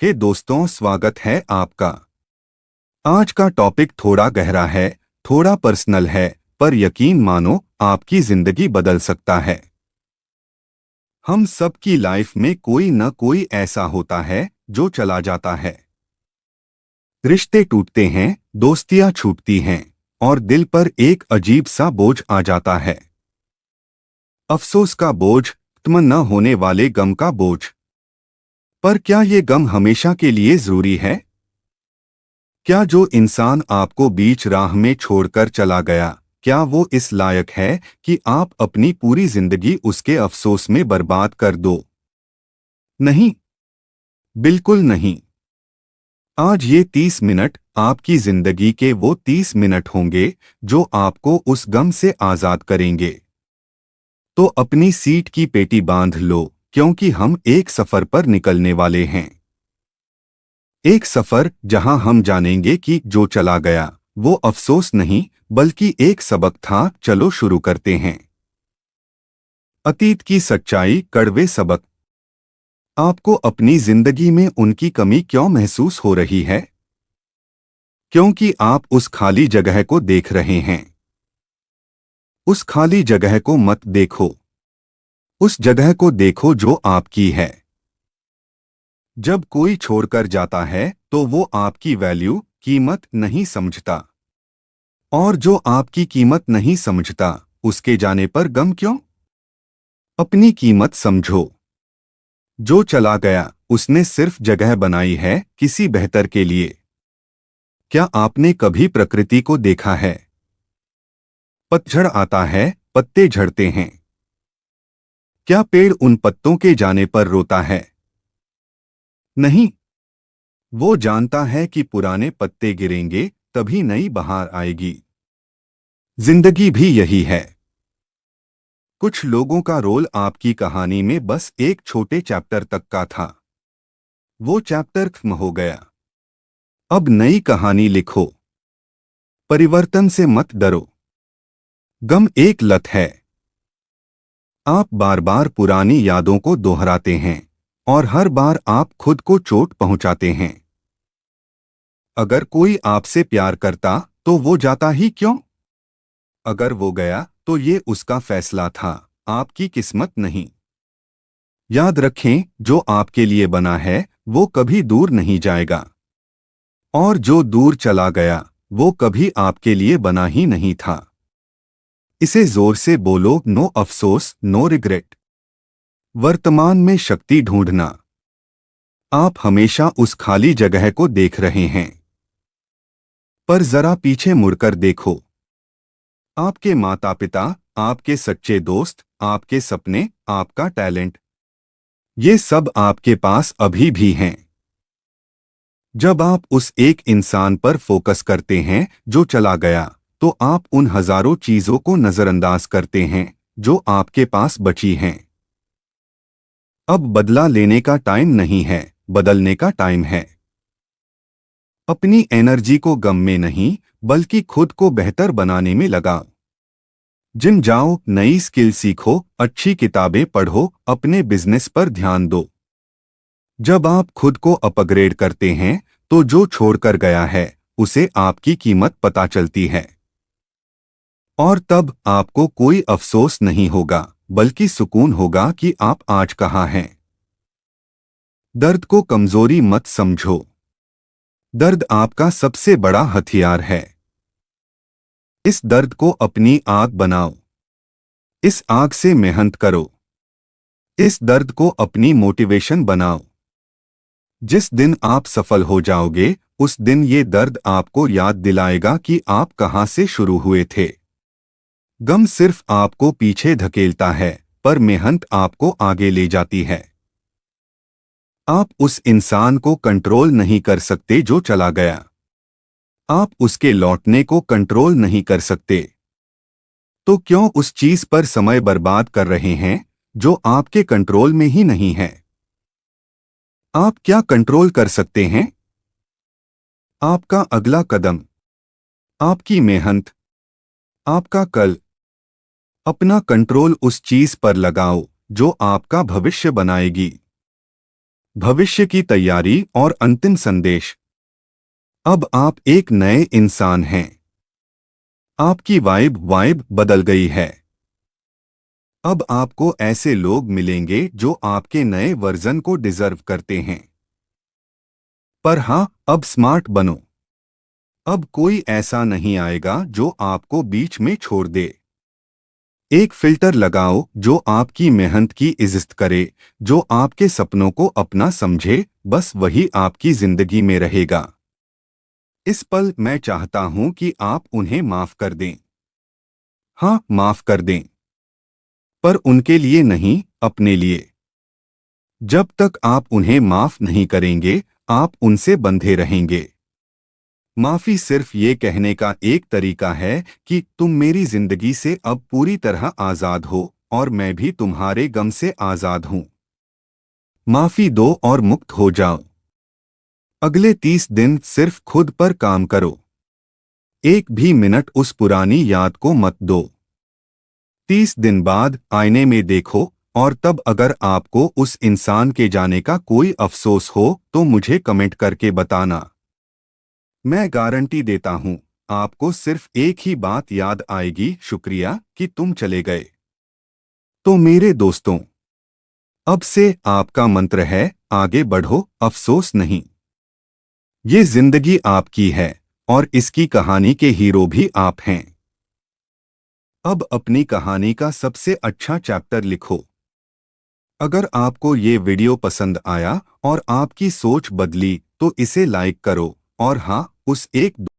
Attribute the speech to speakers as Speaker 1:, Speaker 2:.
Speaker 1: हे दोस्तों, स्वागत है आपका। आज का टॉपिक थोड़ा गहरा है, थोड़ा पर्सनल है, पर यकीन मानो आपकी जिंदगी बदल सकता है। हम सबकी लाइफ में कोई न कोई ऐसा होता है जो चला जाता है। रिश्ते टूटते हैं, दोस्तियां छूटती हैं और दिल पर एक अजीब सा बोझ आ जाता है। अफसोस का बोझ, खत्म न होने वाले गम का बोझ। पर क्या ये गम हमेशा के लिए जरूरी है? क्या जो इंसान आपको बीच राह में छोड़कर चला गया, क्या वो इस लायक है कि आप अपनी पूरी जिंदगी उसके अफसोस में बर्बाद कर दो? नहीं, बिल्कुल नहीं। आज ये 30 मिनट आपकी जिंदगी के वो 30 मिनट होंगे जो आपको उस गम से आजाद करेंगे। तो अपनी सीट की पेटी बांध लो, क्योंकि हम एक सफर पर निकलने वाले हैं। एक सफर जहां हम जानेंगे कि जो चला गया वो अफसोस नहीं, बल्कि एक सबक था। चलो शुरू करते हैं। अतीत की सच्चाई, कड़वे सबक। आपको अपनी जिंदगी में उनकी कमी क्यों महसूस हो रही है? क्योंकि आप उस खाली जगह को देख रहे हैं। उस खाली जगह को मत देखो, उस जगह को देखो जो आपकी है। जब कोई छोड़कर जाता है तो वो आपकी वैल्यू, कीमत नहीं समझता। और जो आपकी कीमत नहीं समझता, उसके जाने पर गम क्यों? अपनी कीमत समझो। जो चला गया उसने सिर्फ जगह बनाई है किसी बेहतर के लिए। क्या आपने कभी प्रकृति को देखा है? पतझड़ आता है, पत्ते झड़ते हैं। क्या पेड़ उन पत्तों के जाने पर रोता है? नहीं, वो जानता है कि पुराने पत्ते गिरेंगे तभी नई बहार आएगी। जिंदगी भी यही है। कुछ लोगों का रोल आपकी कहानी में बस एक छोटे चैप्टर तक का था। वो चैप्टर खत्म हो गया। अब नई कहानी लिखो। परिवर्तन से मत डरो। गम एक लत है। आप बार बार पुरानी यादों को दोहराते हैं और हर बार आप खुद को चोट पहुंचाते हैं। अगर कोई आपसे प्यार करता तो वो जाता ही क्यों? अगर वो गया तो ये उसका फैसला था, आपकी किस्मत नहीं। याद रखें, जो आपके लिए बना है वो कभी दूर नहीं जाएगा। और जो दूर चला गया वो कभी आपके लिए बना ही नहीं था। इसे जोर से बोलो, नो अफसोस, नो रिग्रेट। वर्तमान में शक्ति ढूंढना। आप हमेशा उस खाली जगह को देख रहे हैं, पर जरा पीछे मुड़कर देखो। आपके माता पिता, आपके सच्चे दोस्त, आपके सपने, आपका टैलेंट, ये सब आपके पास अभी भी हैं। जब आप उस एक इंसान पर फोकस करते हैं जो चला गया, तो आप उन हजारों चीजों को नजरअंदाज करते हैं जो आपके पास बची हैं। अब बदला लेने का टाइम नहीं है, बदलने का टाइम है। अपनी एनर्जी को गम में नहीं, बल्कि खुद को बेहतर बनाने में लगाओ। जिम जाओ, नई स्किल सीखो, अच्छी किताबें पढ़ो, अपने बिजनेस पर ध्यान दो। जब आप खुद को अपग्रेड करते हैं तो जो छोड़कर गया है उसे आपकी कीमत पता चलती है। और तब आपको कोई अफसोस नहीं होगा, बल्कि सुकून होगा कि आप आज कहाँ हैं। दर्द को कमजोरी मत समझो। दर्द आपका सबसे बड़ा हथियार है। इस दर्द को अपनी आग बनाओ। इस आग से मेहनत करो। इस दर्द को अपनी मोटिवेशन बनाओ। जिस दिन आप सफल हो जाओगे, उस दिन ये दर्द आपको याद दिलाएगा कि आप कहाँ से शुरू हुए थे। गम सिर्फ आपको पीछे धकेलता है, पर मेहनत आपको आगे ले जाती है। आप उस इंसान को कंट्रोल नहीं कर सकते जो चला गया। आप उसके लौटने को कंट्रोल नहीं कर सकते। तो क्यों उस चीज पर समय बर्बाद कर रहे हैं जो आपके कंट्रोल में ही नहीं है? आप क्या कंट्रोल कर सकते हैं? आपका अगला कदम, आपकी मेहनत, आपका कल। अपना कंट्रोल उस चीज पर लगाओ जो आपका भविष्य बनाएगी। भविष्य की तैयारी और अंतिम संदेश। अब आप एक नए इंसान हैं। आपकी वाइब बदल गई है। अब आपको ऐसे लोग मिलेंगे जो आपके नए वर्जन को डिजर्व करते हैं। पर हाँ, अब स्मार्ट बनो। अब कोई ऐसा नहीं आएगा जो आपको बीच में छोड़ दे। एक फिल्टर लगाओ जो आपकी मेहनत की इज्जत करे, जो आपके सपनों को अपना समझे, बस वही आपकी जिंदगी में रहेगा। इस पल मैं चाहता हूं कि आप उन्हें माफ कर दें। हाँ, माफ कर दें। पर उनके लिए नहीं, अपने लिए। जब तक आप उन्हें माफ नहीं करेंगे, आप उनसे बंधे रहेंगे। माफी सिर्फ ये कहने का एक तरीका है कि तुम मेरी जिंदगी से अब पूरी तरह आजाद हो और मैं भी तुम्हारे गम से आजाद हूं। माफी दो और मुक्त हो जाओ। अगले 30 दिन सिर्फ खुद पर काम करो। एक भी मिनट उस पुरानी याद को मत दो। 30 दिन बाद आईने में देखो और तब अगर आपको उस इंसान के जाने का कोई अफसोस हो तो मुझे कमेंट करके बताना। मैं गारंटी देता हूं, आपको सिर्फ एक ही बात याद आएगी, शुक्रिया कि तुम चले गए। तो मेरे दोस्तों, अब से आपका मंत्र है, आगे बढ़ो, अफसोस नहीं। ये जिंदगी आपकी है और इसकी कहानी के हीरो भी आप हैं। अब अपनी कहानी का सबसे अच्छा चैप्टर लिखो। अगर आपको ये वीडियो पसंद आया और आपकी सोच बदली तो इसे लाइक करो और हाँ, उस एक